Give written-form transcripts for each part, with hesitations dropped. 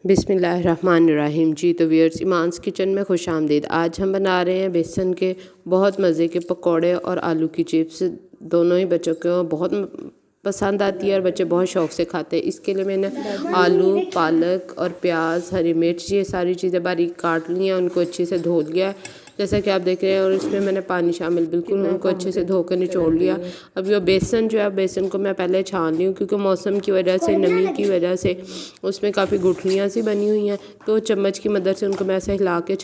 बिस्मिल्लाहिर्रहमानिर्रहीम। जी तो viewers, ईमान्स kitchen में खुश आमदीद। आज हम बना रहे हैं बेसन के बहुत मज़े के पकोड़े और आलू की चिप्स। दोनों ही बच्चों को बहुत पसंद आती है और बच्चे बहुत शौक़ से खाते हैं। इसके लिए मैंने आलू, पालक और प्याज, हरी मिर्च, ये सारी चीज़ें बारीक काट ली हैं। उनको अच्छे से धो लिया जैसा कि आप देख रहे हैं, और इसमें मैंने पानी शामिल बिल्कुल उनको अच्छे से धोकर निचोड़ लिया। अब ये बेसन जो है, बेसन को मैं पहले छान ली हूँ क्योंकि मौसम की वजह से, नमी की वजह से उसमें काफ़ी गुठलियाँ सी बनी हुई हैं। तो चम्मच की मदद से उनको मैं ऐसे हिला के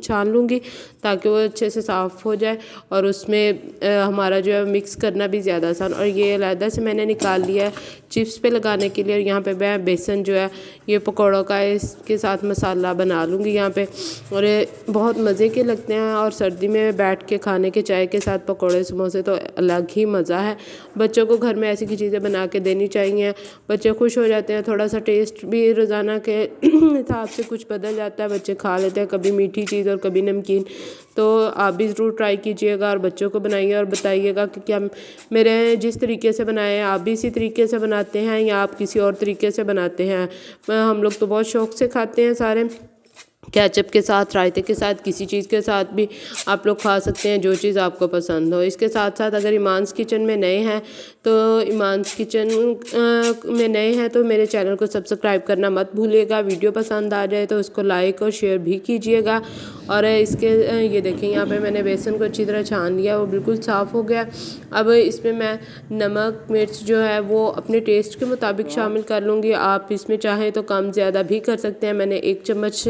छान लूँगी ताकि वो अच्छे से साफ़ हो जाए और उसमें हमारा जो है मिक्स करना भी ज़्यादा आसान। और ये अलहदा से मैंने निकाल लिया है चिप्स पे लगाने के लिए। और यहाँ पे मैं बेसन जो है ये पकौड़ों का इसके साथ मसाला बना लूँगी यहाँ पे। और ये बहुत मज़े के लगते हैं और सर्दी में बैठ के खाने के चाय के साथ पकौड़े समोसे तो अलग ही मज़ा है। बच्चों को घर में ऐसी की चीज़ें बना के देनी चाहिए, बच्चे खुश हो जाते हैं। थोड़ा सा टेस्ट भी रोज़ाना के हिसाब से कुछ बदल जाता है, बच्चे खा लेते हैं कभी मीठी चीज़ और कभी नमकीन। तो आप भी ज़रूर ट्राई कीजिएगा और बच्चों को बनाइए और बताइएगा कि क्या मेरे जिस तरीके से बनाए हैं आप भी इसी तरीके से बनाते हैं या आप किसी और तरीके से बनाते हैं। हम लोग तो बहुत शौक़ से खाते हैं सारे, केचप के साथ, रायते के साथ, किसी चीज़ के साथ भी आप लोग खा सकते हैं, जो चीज़ आपको पसंद हो। इसके साथ साथ अगर ईमान्स किचन में नए हैं तो ईमान्स किचन में नए हैं तो मेरे चैनल को सब्सक्राइब करना मत भूलिएगा। वीडियो पसंद आ जाए तो उसको लाइक और शेयर भी कीजिएगा। और इसके ये देखें, यहाँ पे मैंने बेसन को अच्छी तरह छान लिया, वो बिल्कुल साफ़ हो गया। अब इसमें मैं नमक मिर्च जो है वो अपने टेस्ट के मुताबिक शामिल कर लूँगी। आप इसमें चाहें तो कम ज़्यादा भी कर सकते हैं। मैंने 1 चम्मच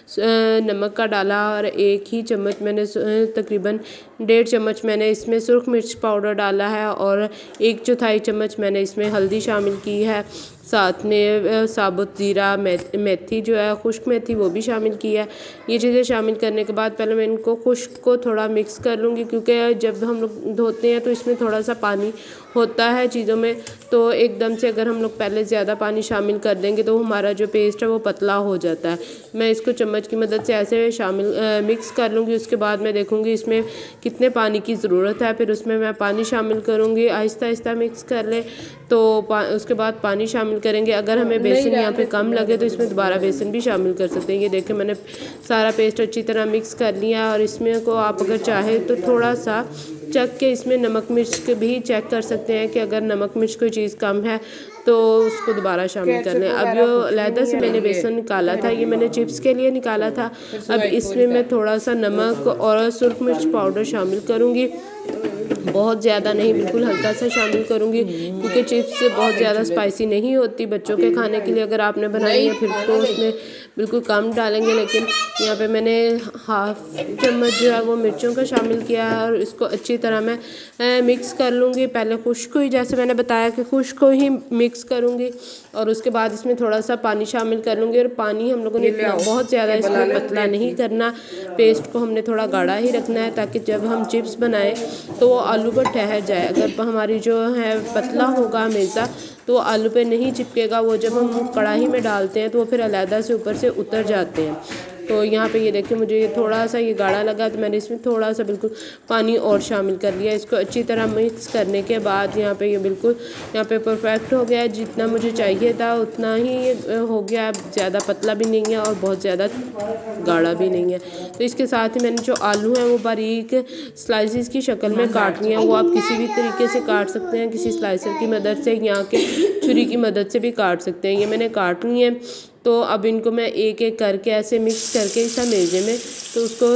नमक का डाला और 1 ही चम्मच मैंने तकरीबन 1.5 चम्मच मैंने इसमें सुर्ख मिर्च पाउडर डाला है और 1/4 चम्मच मैंने इसमें हल्दी शामिल की है। साथ में साबुत ज़ीरा, मेथी जो है खुश्क मेथी, वो भी शामिल की है। ये चीज़ें शामिल करने के बाद पहले मैं इनको खुश्क को थोड़ा मिक्स कर लूँगी क्योंकि जब हम लोग धोते हैं तो इसमें थोड़ा सा पानी होता है चीज़ों में। तो एकदम से अगर हम लोग पहले ज़्यादा पानी शामिल कर देंगे तो हमारा जो पेस्ट है वो पतला हो जाता है। मैं इसको चम्मच की मदद से ऐसे मिक्स कर लूँगी। उसके बाद मैं देखूँगी इसमें कितने पानी की ज़रूरत है, फिर उसमें मैं पानी शामिल करूँगी। आहिस्ता आहिस्ता मिक्स कर लें तो उसके बाद पानी शामिल करेंगे। अगर हमें बेसन यहाँ पे कम लगे तो इसमें दोबारा बेसन भी शामिल कर सकते हैं। ये देखें, मैंने सारा पेस्ट अच्छी तरह मिक्स कर लिया। और इसमें को आप अगर चाहें तो थोड़ा सा चख के इसमें नमक मिर्च भी चेक कर सकते हैं कि अगर नमक मिर्च कोई चीज़ कम है तो उसको दोबारा शामिल कर लें। अब जो अलहदा से मैंने बेसन निकाला था, ये मैंने चिप्स के लिए निकाला था। अब इसमें मैं थोड़ा सा नमक और सुर्ख मिर्च पाउडर शामिल करूँगी, बहुत ज़्यादा नहीं, बिल्कुल हल्का सा शामिल करूँगी क्योंकि चिप्स बहुत ज़्यादा स्पाइसी नहीं होती। बच्चों के खाने के लिए अगर आपने बनाई है फिर तो उसमें बिल्कुल कम डालेंगे, लेकिन यहाँ पे मैंने 1/2 चम्मच जो है वो मिर्चों का शामिल किया है। और इसको अच्छी तरह मैं मिक्स कर लूँगी। पहले खुश्क ही, जैसे मैंने बताया कि खुश्क को ही मिक्स करूँगी और उसके बाद इसमें थोड़ा सा पानी शामिल कर लूँगी। और पानी हम लोगों ने बहुत ज़्यादा इसमें पतला नहीं करना, पेस्ट को हमने थोड़ा गाढ़ा ही रखना है ताकि जब हम चिप्स बनाएं तो वो आलू पर ठहर जाए। अगर हमारी जो है पतला होगा मेज़ा तो आलू पे नहीं चिपकेगा, वो जब हम कढ़ाई में डालते हैं तो वो फिर अलहदा से ऊपर से उतर जाते हैं। तो यहाँ पे ये देखिए, मुझे ये थोड़ा सा ये गाढ़ा लगा तो मैंने इसमें थोड़ा सा बिल्कुल पानी और शामिल कर लिया। इसको अच्छी तरह मिक्स करने के बाद यहाँ पे ये बिल्कुल यहाँ पे परफेक्ट हो गया है। जितना मुझे चाहिए था उतना ही हो गया, ज़्यादा पतला भी नहीं है और बहुत ज़्यादा गाढ़ा भी नहीं है। तो इसके साथ ही मैंने जो आलू हैं वो बारीक स्लाइसिस की शक्ल में काट लिए हैं। वो आप किसी भी तरीके से काट सकते हैं, किसी स्लाइसर की मदद से, यहाँ के छुरी की मदद से भी काट सकते हैं। ये मैंने काट ली है। तो अब इनको मैं एक एक करके ऐसे मिक्स करके इस मेज़े में तो उसको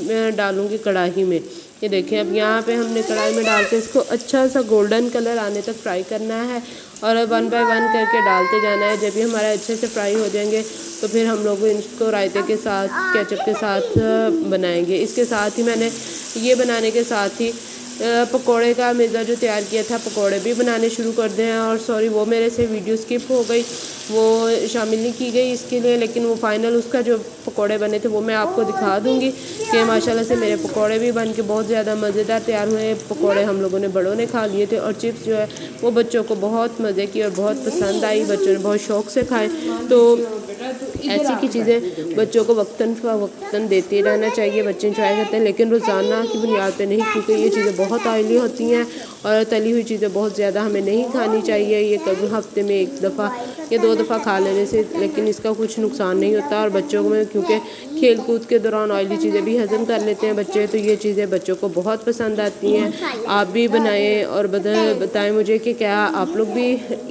मैं डालूँगी कढ़ाई में। ये देखें, अब यहाँ पे हमने कढ़ाई में डाल के इसको अच्छा सा गोल्डन कलर आने तक फ्राई करना है और 1 बाय 1 करके डालते जाना है। जब भी हमारे अच्छे से फ्राई हो जाएंगे तो फिर हम लोग इसको रायते के साथ, केचप के साथ बनाएंगे। इसके साथ ही मैंने ये बनाने के साथ ही पकोड़े का मेज़ा जो तैयार किया था, पकोड़े भी बनाने शुरू कर दें। और सॉरी, वो मेरे से वीडियो स्किप हो गई, वो शामिल नहीं की गई इसके लिए, लेकिन वो फाइनल उसका जो पकोड़े बने थे वो मैं आपको दिखा दूंगी कि माशाल्लाह से मेरे पकोड़े भी बन के बहुत ज़्यादा मज़ेदार तैयार हुए। पकोड़े हम लोगों ने बड़ों ने खा लिए थे और चिप्स जो है वो बच्चों को बहुत मज़े की और बहुत पसंद आई, बच्चों ने बहुत शौक़ से खाए। तो ऐसी की चीज़ें बच्चों को वक्तन देते रहना चाहिए। बच्चे इंजॉय करते हैं लेकिन रोज़ाना की बुनियाद पे नहीं, क्योंकि ये चीज़ें बहुत ऑयली होती हैं और तली हुई चीज़ें बहुत ज़्यादा हमें नहीं खानी चाहिए। ये कभी हफ्ते में 1 दफ़ा या 2 दफ़ा खा लेने से लेकिन इसका कुछ नुकसान नहीं होता। और बच्चों में क्योंकि खेल कूद के दौरान ऑयली चीज़ें भी हज़म कर लेते हैं बच्चे, तो ये चीज़ें बच्चों को बहुत पसंद आती हैं। आप भी बनाएं और बताएं मुझे कि क्या आप लोग भी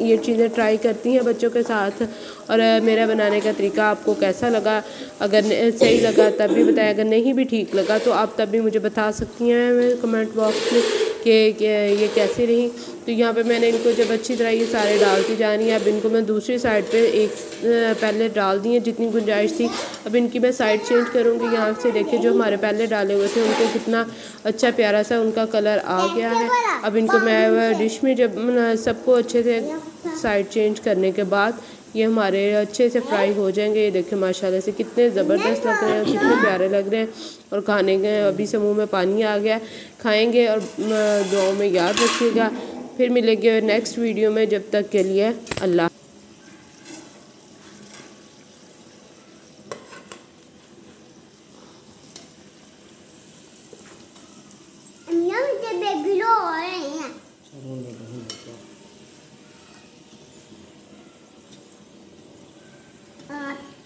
ये चीज़ें ट्राई करती हैं बच्चों के साथ, और मेरा बनाने का तरीका आपको कैसा लगा। अगर सही लगा तब भी बताएं, अगर नहीं भी ठीक लगा तो आप तब भी मुझे बता सकती हैं कमेंट बॉक्स में कि ये कैसी रही। तो यहाँ पे मैंने इनको जब अच्छी तरह ये सारे डालती जा रही हैं। अब इनको मैं दूसरी साइड पे एक पहले डाल दी है जितनी गुंजाइश थी। अब इनकी मैं साइड चेंज करूँगी। यहाँ से देखिए जो हमारे पहले डाले हुए थे उनको कितना अच्छा प्यारा सा उनका कलर आ गया है। अब इनको मैं डिश में जब सबको अच्छे से साइड चेंज करने के बाद ये हमारे अच्छे से फ्राई हो जाएंगे। ये देखिए माशाल्लाह से कितने ज़बरदस्त लग रहे हैं, कितने प्यारे लग रहे हैं और खाने के अभी से मुँह में पानी आ गया। खाएंगे और दुआओं में याद रखिएगा। फिर मिलेंगे नेक्स्ट वीडियो में, जब तक के लिए अल्लाह।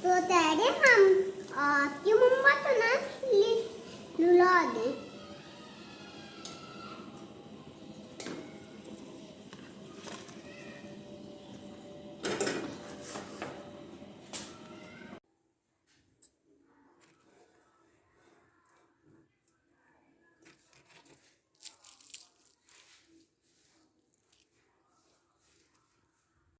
तो तेरे हम क्यों मम्मा तो ना लुला दे।